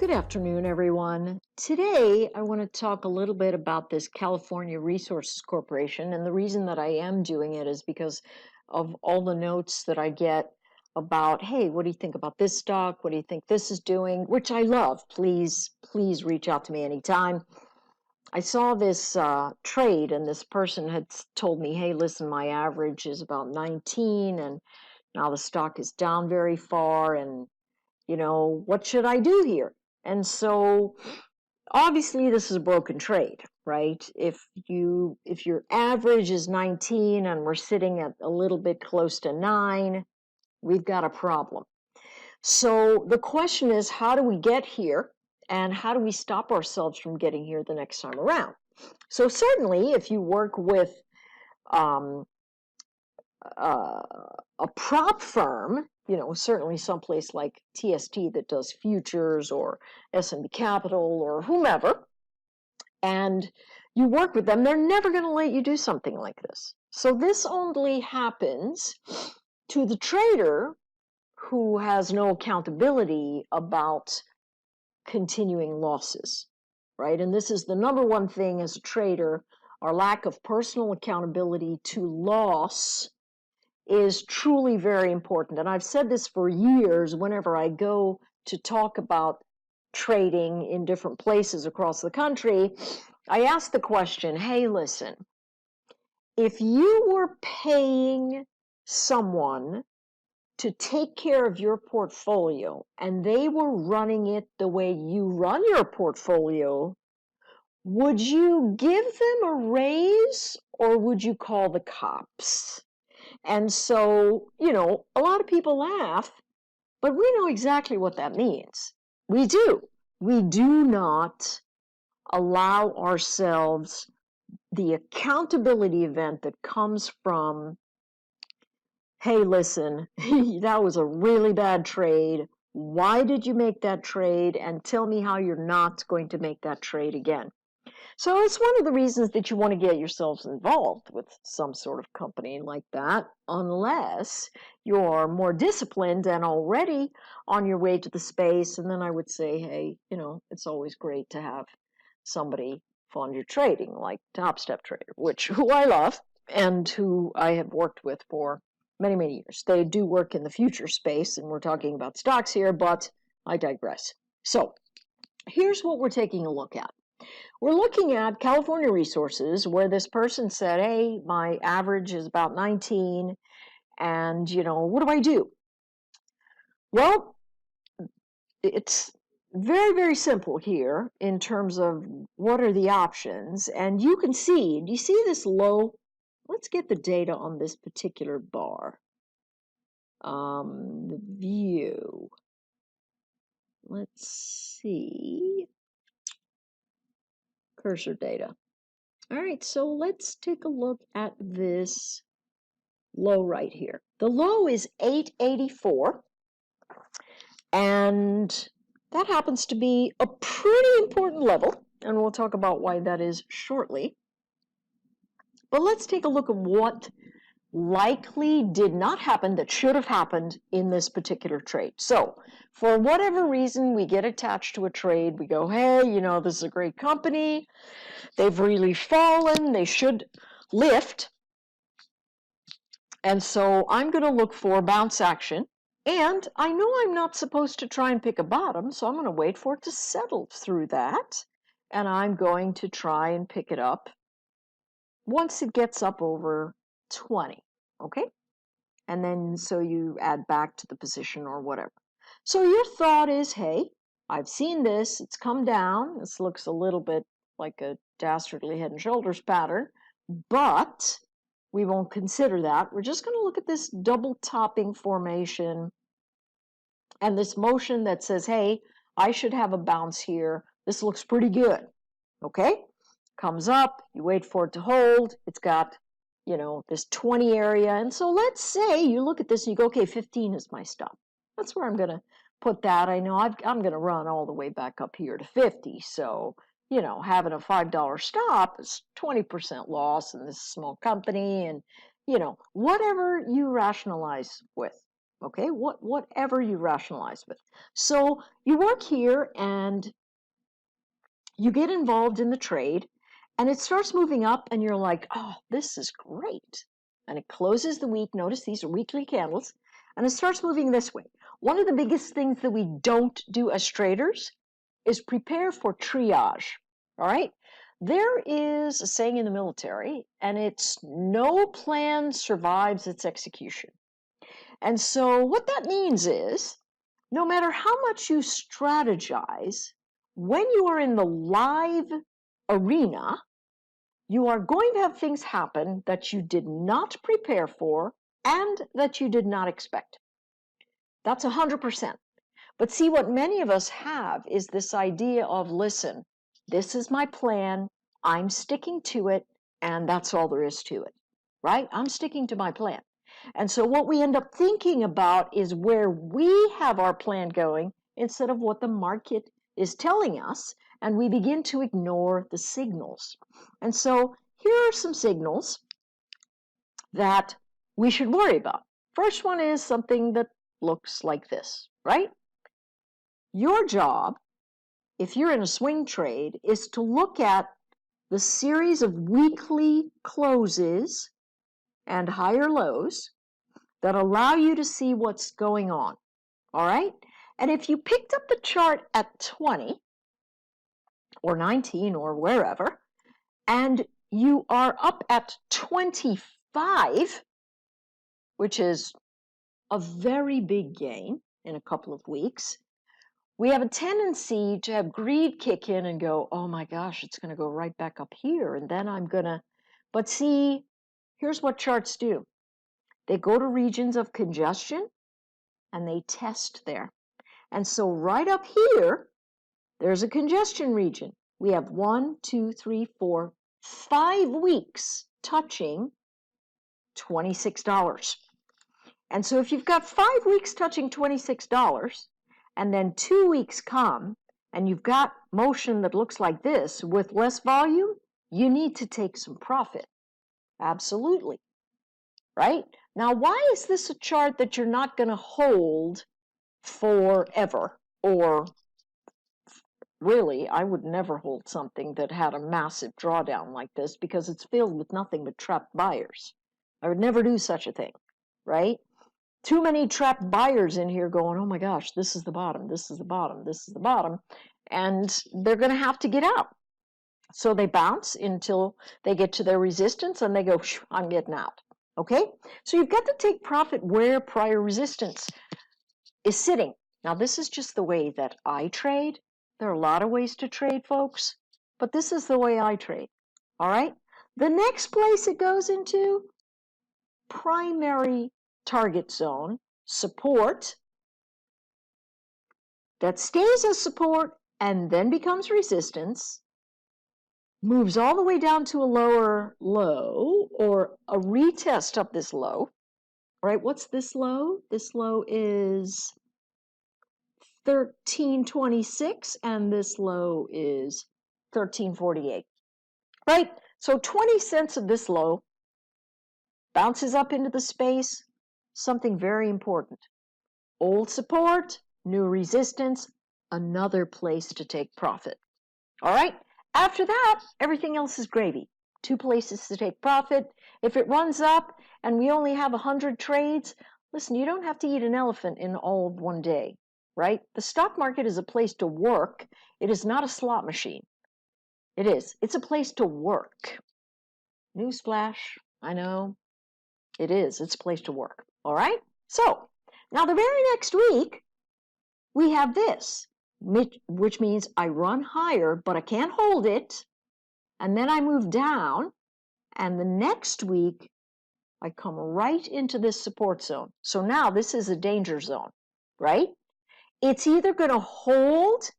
Good afternoon, everyone. Today, I want to talk a little bit about this California Resources Corporation. And the reason that I am doing it is because of all the notes that I get about, hey, what do you think about this stock? What do you think this is doing? Which I love. Please reach out to me anytime. I saw this trade, and this person had told me, hey, listen, my average is about 19, and now the stock is down very far, and what should I do here? And so obviously this is a broken trade, right? If your average is 19 and we're sitting at a little bit close to 9, we've got a problem. So the question is, how do we get here, and how do we stop ourselves from getting here the next time around? So certainly if you work with a prop firm, certainly someplace like TST that does futures, or S&P Capital, or whomever, and you work with them, they're never going to let you do something like this. So this only happens to the trader who has no accountability about continuing losses, right? And this is the number one thing as a trader. Our lack of personal accountability to loss is truly very important. And I've said this for years whenever I go to talk about trading in different places across the country. I ask the question, hey, listen, if you were paying someone to take care of your portfolio and they were running it the way you run your portfolio, would you give them a raise or would you call the cops? And so, a lot of people laugh, but we know exactly what that means. We do. We do not allow ourselves the accountability event that comes from, hey, listen, that was a really bad trade. Why did you make that trade? And tell me how you're not going to make that trade again. So it's one of the reasons that you want to get yourselves involved with some sort of company like that, unless you're more disciplined and already on your way to the space. And then I would say, hey, it's always great to have somebody fund your trading, like Top Step Trader, who I love and who I have worked with for many, many years. They do work in the future space, and we're talking about stocks here, but I digress. So here's what we're taking a look at. We're looking at California Resources, where this person said, hey, my average is about 19, and, what do I do? Well, it's very, very simple here in terms of what are the options, and you can see, do you see this low? Let's get the data on this particular bar. The view. Let's see. Cursor data. All right, so let's take a look at this low right here. The low is 884, and that happens to be a pretty important level, and we'll talk about why that is shortly. But let's take a look at what likely did not happen that should have happened in this particular trade. So for whatever reason, we get attached to a trade. We go, hey, this is a great company. They've really fallen. They should lift. And so I'm going to look for bounce action. And I know I'm not supposed to try and pick a bottom, so I'm going to wait for it to settle through that. And I'm going to try and pick it up once it gets up over 20, okay? And then so you add back to the position or whatever. So your thought is, hey, I've seen this, it's come down. This looks a little bit like a dastardly head and shoulders pattern, but we won't consider that. We're just going to look at this double topping formation and this motion that says, hey, I should have a bounce here. This looks pretty good, okay? Comes up, you wait for it to hold. It's got, this 20 area. And so let's say you look at this and you go, okay, 15 is my stop. That's where I'm going to put that. I know I'm going to run all the way back up here to 50. So, having a $5 stop is 20% loss in this small company, and, whatever you rationalize with. Okay, whatever you rationalize with. So you work here and you get involved in the trade and it starts moving up and you're like, oh, this is great. And it closes the week. Notice these are weekly candles and it starts moving this way. One of the biggest things that we don't do as traders is prepare for triage. All right. There is a saying in the military and it's no plan survives its execution. And so what that means is no matter how much you strategize, when you are in the live arena, you are going to have things happen that you did not prepare for and that you did not expect. That's 100%. But see, what many of us have is this idea of, listen, this is my plan, I'm sticking to it, and that's all there is to it, right? I'm sticking to my plan. And so what we end up thinking about is where we have our plan going instead of what the market is telling us, and we begin to ignore the signals. And so here are some signals that we should worry about. First one is something that looks like this, right? Your job, if you're in a swing trade, is to look at the series of weekly closes and higher lows that allow you to see what's going on, all right? And if you picked up the chart at 20 or 19 or wherever, and you are up at 25, which is a very big gain in a couple of weeks, we have a tendency to have greed kick in and go, oh my gosh, it's going to go right back up here. And then I'm going to, but see, here's what charts do. They go to regions of congestion and they test there. And so right up here, there's a congestion region. We have 1, 2, 3, 4, 5 weeks touching $26. And so if you've got 5 weeks touching $26, and then 2 weeks come, and you've got motion that looks like this with less volume, you need to take some profit. Absolutely. Right? Now, why is this a chart that you're not going to hold forever? Or really, I would never hold something that had a massive drawdown like this because it's filled with nothing but trapped buyers. I would never do such a thing, right? Too many trapped buyers in here going, oh my gosh, this is the bottom, this is the bottom, this is the bottom, and they're going to have to get out. So they bounce until they get to their resistance and they go, I'm getting out. Okay? So you've got to take profit where prior resistance is sitting. Now, this is just the way that I trade. There are a lot of ways to trade, folks, but this is the way I trade. All right? The next place it goes into, primary target zone, support, that stays as support and then becomes resistance, moves all the way down to a lower low or a retest of this low, right? What's this low? This low is 1326 and this low is 1348, right? So 20 cents of this low bounces up into the space, something very important. Old support, new resistance, another place to take profit. All right? After that, everything else is gravy. 2 places to take profit. If it runs up and we only have 100 trades, listen, you don't have to eat an elephant in all of one day, right? The stock market is a place to work. It is not a slot machine. It is. It's a place to work. Newsflash, I know. It is. It's a place to work. All right? So, now the very next week, we have this, which means I run higher, but I can't hold it. And then I move down. And the next week, I come right into this support zone. So now this is a danger zone, right? It's either going to hold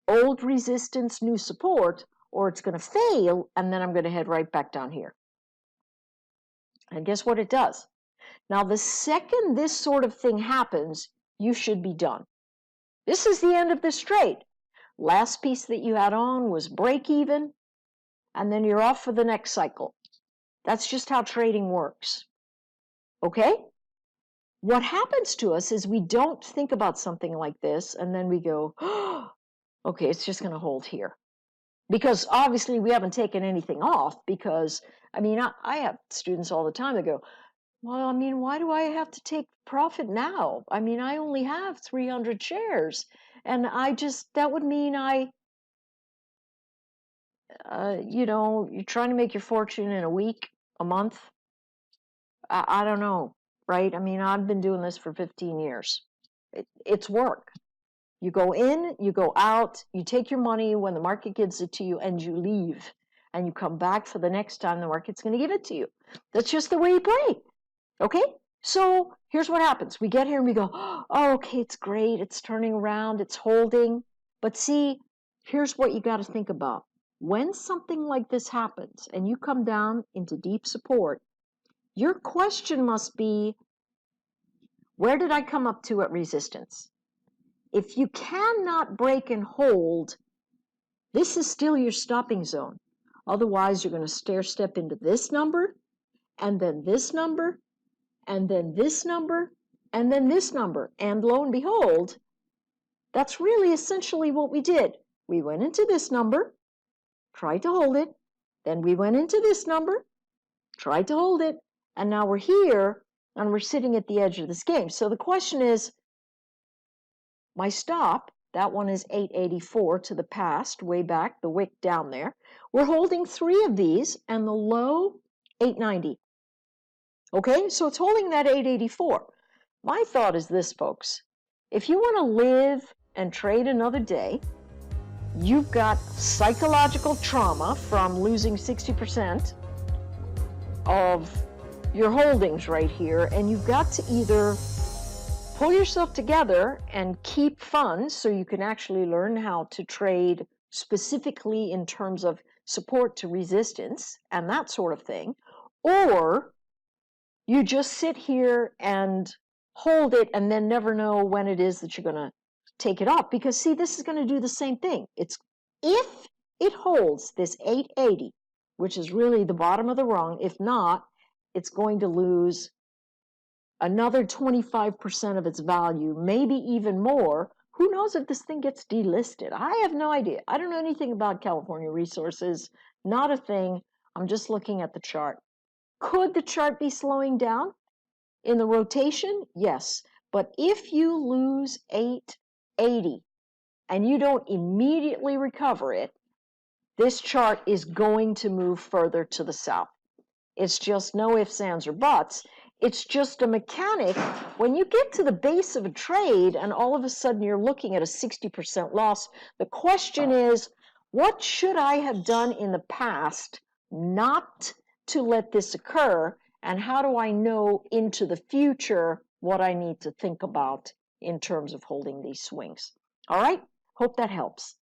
old resistance, new support, or it's going to fail, and then I'm going to head right back down here. And guess what it does? Now, the second this sort of thing happens, you should be done. This is the end of this trade. Last piece that you had on was break even, and then you're off for the next cycle. That's just how trading works. Okay? What happens to us is we don't think about something like this, and then we go, oh, okay, it's just going to hold here. Because obviously we haven't taken anything off, because, I mean, I have students all the time that go, well, I mean, why do I have to take profit now? I mean, I only have 300 shares. And that would mean you're trying to make your fortune in a week, a month. I don't know, right? I mean, I've been doing this for 15 years. It's work. You go in, you go out, you take your money when the market gives it to you, and you leave. And you come back for the next time the market's going to give it to you. That's just the way you play. Okay? So here's what happens. We get here and we go, oh, okay, it's great. It's turning around. It's holding. But see, here's what you got to think about. When something like this happens and you come down into deep support, your question must be, where did I come up to at resistance? If you cannot break and hold, this is still your stopping zone. Otherwise, you're going to stair step into this number, and then this number, and then this number, and then this number. And lo and behold, that's really essentially what we did. We went into this number, tried to hold it, then we went into this number, tried to hold it, and now we're here, and we're sitting at the edge of this game. So the question is, my stop, that one is 884 to the past, way back, the wick down there. We're holding 3 of these, and the low, 890. Okay, so it's holding that 884. My thought is this, folks. If you want to live and trade another day, you've got psychological trauma from losing 60% of your holdings right here, and you've got to either pull yourself together and keep funds so you can actually learn how to trade specifically in terms of support to resistance and that sort of thing, or you just sit here and hold it and then never know when it is that you're going to take it off. Because see, this is going to do the same thing. If it holds this 880, which is really the bottom of the rung, if not, it's going to lose another 25% of its value, maybe even more. Who knows if this thing gets delisted? I have no idea. I don't know anything about California resources. Not a thing. I'm just looking at the chart. Could the chart be slowing down in the rotation? Yes. But if you lose 880 and you don't immediately recover it, this chart is going to move further to the south. It's just no ifs, ands, or buts. It's just a mechanic. When you get to the base of a trade and all of a sudden you're looking at a 60% loss, the question is, what should I have done in the past not to let this occur? And how do I know into the future what I need to think about in terms of holding these swings? All right, hope that helps.